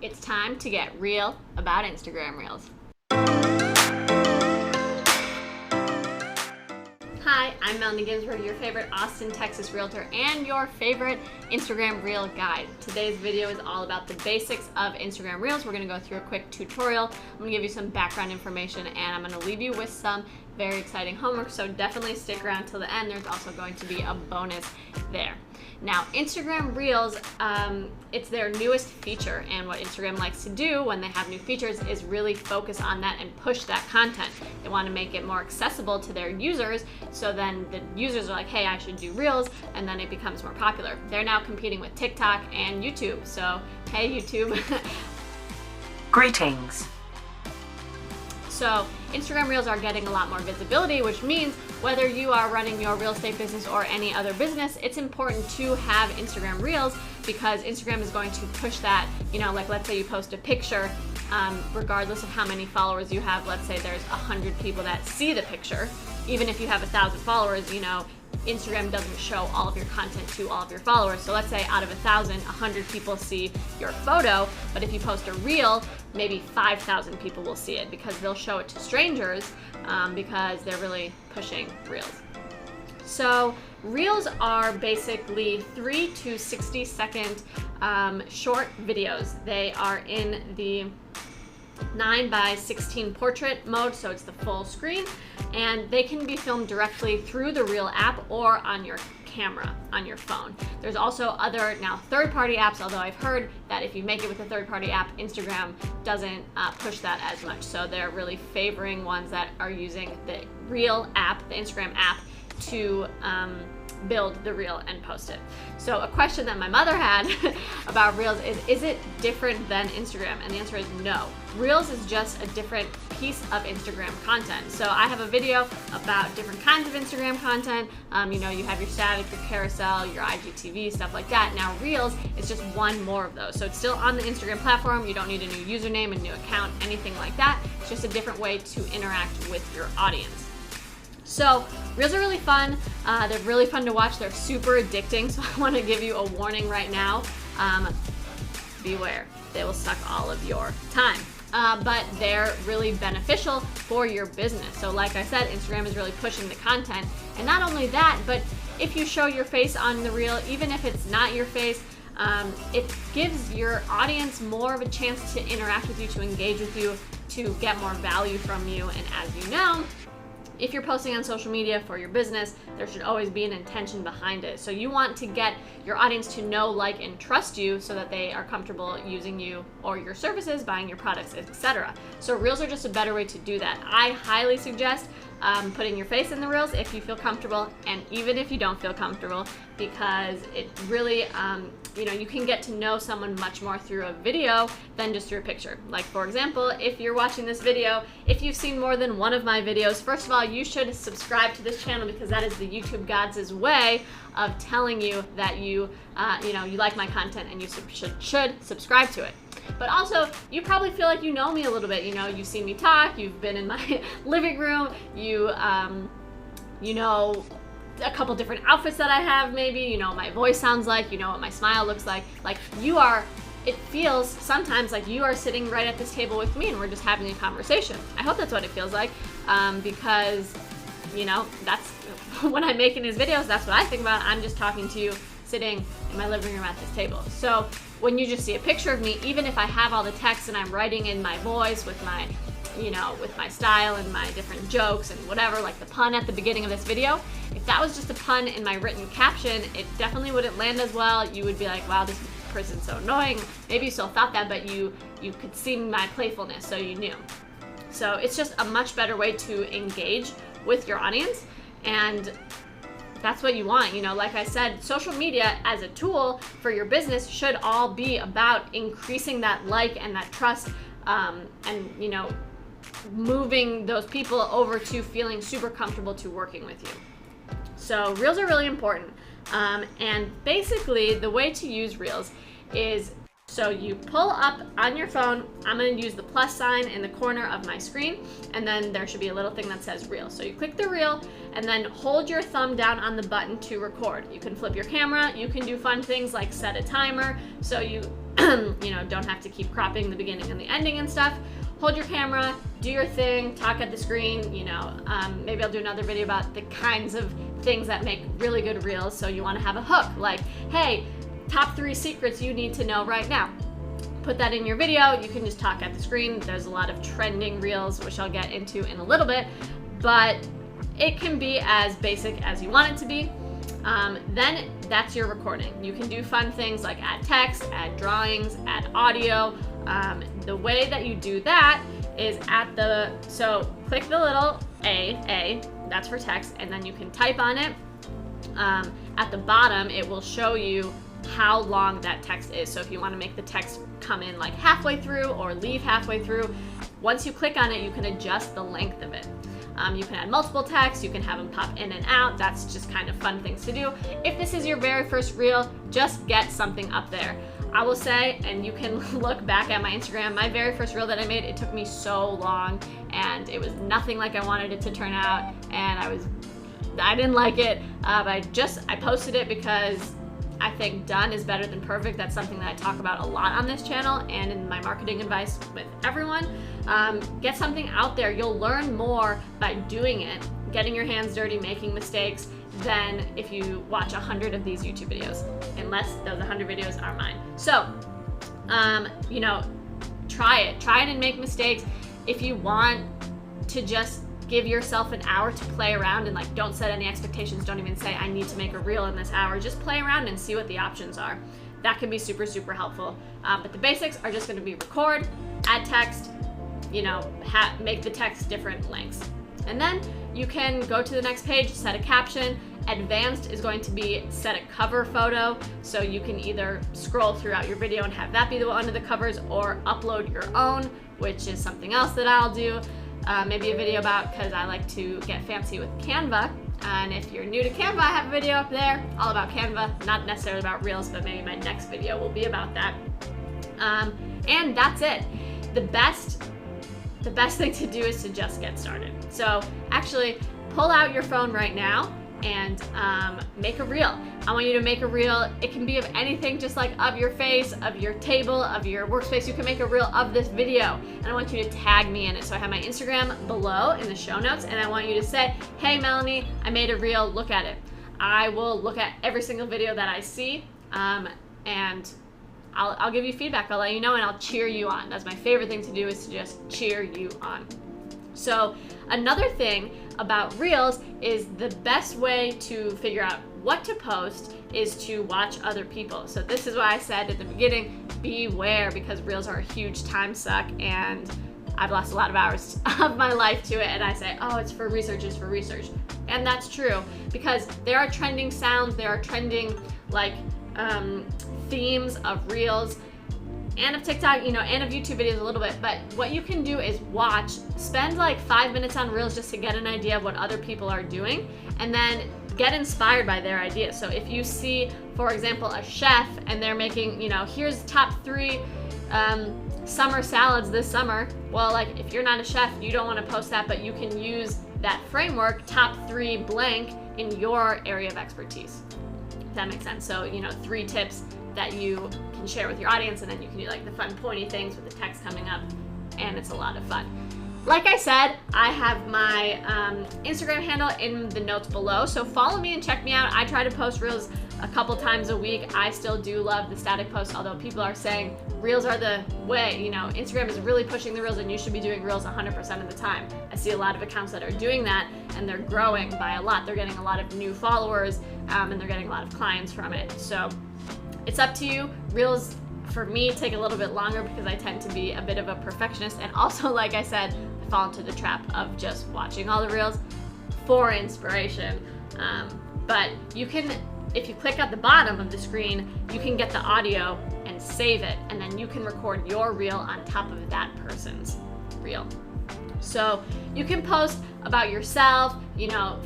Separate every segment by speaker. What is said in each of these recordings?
Speaker 1: It's time to get real about Instagram Reels. Hi, I'm Melanie Ginsburg, your favorite Austin, Texas realtor and your favorite Instagram Reel guide. Today's video is all about the basics of Instagram Reels. We're going to go through a quick tutorial. I'm going to give you some background information and I'm going to leave you with some very exciting homework, so definitely stick around till the end. There's also going to be a bonus there. Now, Instagram Reels, it's their newest feature, and what Instagram likes to do when they have new features is really focus on that and push that content. They want to make it more accessible to their users, so then the users are like, hey, I should do Reels, and then it becomes more popular. They're now competing with TikTok and YouTube, so hey, YouTube.
Speaker 2: Greetings.
Speaker 1: So Instagram Reels are getting a lot more visibility, which means whether you are running your real estate business or any other business, it's important to have Instagram Reels because Instagram is going to push that, like let's say you post a picture, regardless of how many followers you have, let's say there's 100 people that see the picture, even if you have 1,000 followers, Instagram doesn't show all of your content to all of your followers. So let's say out of 1,000, 100 people see your photo, but if you post a reel, maybe 5,000 people will see it because they'll show it to strangers because they're really pushing Reels. So Reels are basically 3 to 60 second short videos. They are in the 9:16 portrait mode, so it's the full screen, and they can be filmed directly through the Reel app or on your camera on your phone. There's also other now third-party apps, although I've heard that if you make it with a third-party app, Instagram doesn't push that as much, so they're really favoring ones that are using the Reel app, the Instagram app, to build the Reel and post it. So a question that my mother had about Reels is it different than Instagram? And the answer is no. Reels is just a different piece of Instagram content. So I have a video about different kinds of Instagram content. You have your static, your carousel, your IGTV, stuff like that. Now Reels is just one more of those. So it's still on the Instagram platform. You don't need a new username, a new account, anything like that. It's just a different way to interact with your audience. So Reels are really fun. They're really fun to watch. They're super addicting. So I want to give you a warning right now. Beware, they will suck all of your time. But they're really beneficial for your business. So like I said, Instagram is really pushing the content. And not only that, but if you show your face on the Reel, even if it's not your face, it gives your audience more of a chance to interact with you, to engage with you, to get more value from you. And as you know, if you're posting on social media for your business, there should always be an intention behind it. So you want to get your audience to know, like, and trust you so that they are comfortable using you or your services, buying your products, etc. So Reels are just a better way to do that. I highly suggest putting your face in the Reels if you feel comfortable, and even if you don't feel comfortable, because it really, you can get to know someone much more through a video than just through a picture. Like, for example, if you're watching this video, if you've seen more than one of my videos, first of all, you should subscribe to this channel because that is the YouTube gods' way of telling you that you like my content and you should subscribe to it. But also, you probably feel like you know me a little bit. You've seen me talk, you've been in my living room, you know a couple different outfits that I have maybe, you know what my voice sounds like, you know what my smile looks like. It feels sometimes like you are sitting right at this table with me and we're just having a conversation. I hope that's what it feels like, because, that's when I'm making these videos, that's what I think about. I'm just talking to you sitting in my living room at this table. So when you just see a picture of me, even if I have all the text and I'm writing in my voice with my, with my style and my different jokes and whatever, like the pun at the beginning of this video, if that was just a pun in my written caption, it definitely wouldn't land as well. You would be like, wow, this person's so annoying. Maybe you still thought that, but you could see my playfulness, so you knew. So it's just a much better way to engage with your audience, and that's what you want. Like I said, social media as a tool for your business should all be about increasing that like and that trust, and moving those people over to feeling super comfortable to working with you. So Reels are really important. And basically the way to use Reels is, so you pull up on your phone, I'm going to use the plus sign in the corner of my screen, and then there should be a little thing that says Reel. So you click the Reel and then hold your thumb down on the button to record. You can flip your camera, you can do fun things like set a timer. So you don't have to keep cropping the beginning and the ending and stuff. Hold your camera, do your thing, talk at the screen. Maybe I'll do another video about the kinds of things that make really good reels. So you want to have a hook, like, hey, top 3 secrets you need to know right now. Put that in your video. You can just talk at the screen. There's a lot of trending reels, which I'll get into in a little bit, but it can be as basic as you want it to be. Then that's your recording. You can do fun things like add text, add drawings, add audio. The way that you do that is so click the little A, that's for text, and then you can type on it. At the bottom, it will show you how long that text is. So if you want to make the text come in like halfway through or leave halfway through, once you click on it, you can adjust the length of it. You can add multiple texts, you can have them pop in and out. That's just kind of fun things to do. If this is your very first reel, just get something up there. I will say, and you can look back at my Instagram, my very first reel that I made, it took me so long and it was nothing like I wanted it to turn out, and I didn't like it, but I posted it because I think done is better than perfect. That's something that I talk about a lot on this channel and in my marketing advice with everyone. Get something out there. You'll learn more by doing it, getting your hands dirty, making mistakes, than if you watch 100 of these YouTube videos, unless those 100 videos are mine. So, try it and make mistakes. If you want to just give yourself an hour to play around and don't set any expectations, don't even say I need to make a reel in this hour, just play around and see what the options are. That can be super, super helpful. But the basics are just going to be record, add text, make the text different lengths. And then you can go to the next page, set a caption. Advanced is going to be set a cover photo, so you can either scroll throughout your video and have that be the one of the covers, or upload your own, which is something else that I'll do. Maybe a video about, because I like to get fancy with Canva. And if you're new to Canva, I have a video up there all about Canva, not necessarily about Reels, but maybe my next video will be about that. And that's it. The best thing to do is to just get started. So actually pull out your phone right now and make a reel. I want you to make a reel. It can be of anything, just like of your face, of your table, of your workspace. You can make a reel of this video, and I want you to tag me in it. So I have my Instagram below in the show notes, and I want you to say, hey Melanie, I made a reel, look at it. I will look at every single video that I see, and I'll give you feedback. I'll let you know, and I'll cheer you on. That's my favorite thing to do, is to just cheer you on. So another thing about Reels is the best way to figure out what to post is to watch other people. So this is why I said at the beginning, beware, because Reels are a huge time suck, and I've lost a lot of hours of my life to it, and I say, oh, it's for research, it's for research. And that's true, because there are trending sounds, there are trending themes of Reels, and of TikTok, and of YouTube videos a little bit. But what you can do is spend 5 minutes on Reels just to get an idea of what other people are doing, and then get inspired by their ideas. So if you see, for example, a chef and they're making, here's top 3 summer salads this summer. Well, if you're not a chef, you don't want to post that, but you can use that framework, top 3 blank, in your area of expertise. If that makes sense. So, 3 tips that you can share with your audience, and then you can do the fun pointy things with the text coming up, and it's a lot of fun. Like I said, I have my Instagram handle in the notes below, so follow me and check me out. I try to post Reels a couple times a week. I still do love the static posts, although people are saying Reels are the way. Instagram is really pushing the Reels, and you should be doing Reels 100% of the time. I see a lot of accounts that are doing that, and they're growing by a lot. They're getting a lot of new followers, and they're getting a lot of clients from it. So it's up to you. Reels, for me, take a little bit longer because I tend to be a bit of a perfectionist, and also, like I said, I fall into the trap of just watching all the Reels for inspiration. But you can, if you click at the bottom of the screen, you can get the audio and save it, and then you can record your reel on top of that person's reel. So you can post about yourself,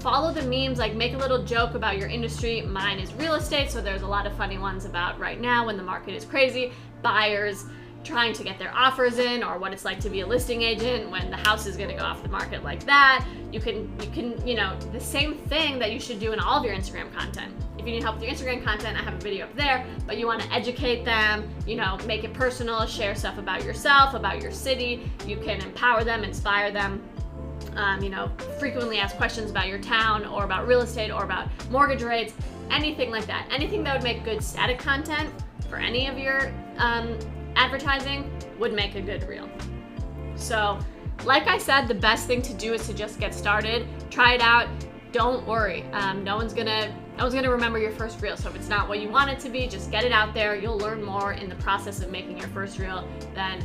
Speaker 1: follow the memes, make a little joke about your industry. Mine is real estate, so there's a lot of funny ones about right now when the market is crazy. Buyers, trying to get their offers in, or what it's like to be a listing agent when the house is going to go off the market like that. You can, the same thing that you should do in all of your Instagram content. If you need help with your Instagram content, I have a video up there, but you want to educate them, make it personal, share stuff about yourself, about your city. You can empower them, inspire them. Frequently ask questions about your town or about real estate or about mortgage rates, anything like that. Anything that would make good static content for any of your advertising would make a good reel. So, like I said, the best thing to do is to just get started, try it out. Don't worry. No one's gonna remember your first reel. So if it's not what you want it to be, just get it out there. You'll learn more in the process of making your first reel than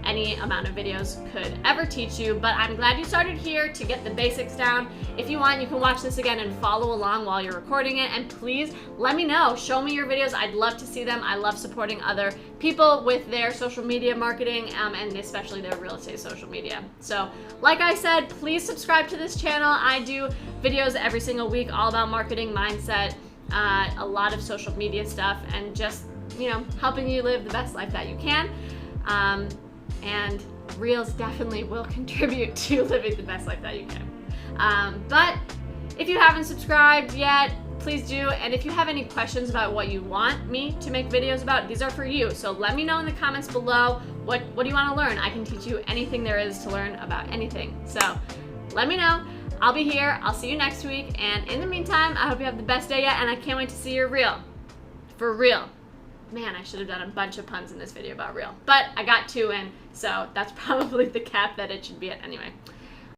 Speaker 1: any amount of videos could ever teach you. But I'm glad you started here to get the basics down. If you want, you can watch this again and follow along while you're recording it. And please let me know. Show me your videos. I'd love to see them. I love supporting other people with their social media marketing, and especially their real estate social media. So like I said, please subscribe to this channel. I do videos every single week all about marketing, mindset, a lot of social media stuff, and just helping you live the best life that you can. And reels definitely will contribute to living the best life that you can. But if you haven't subscribed yet, please do. And if you have any questions about what you want me to make videos about, these are for you. So let me know in the comments below, what do you want to learn? I can teach you anything there is to learn about anything. So let me know. I'll be here. I'll see you next week. And in the meantime, I hope you have the best day yet, and I can't wait to see your reel. For real. Man, I should have done a bunch of puns in this video about real. But I got 2 in, so that's probably the cap that it should be at anyway.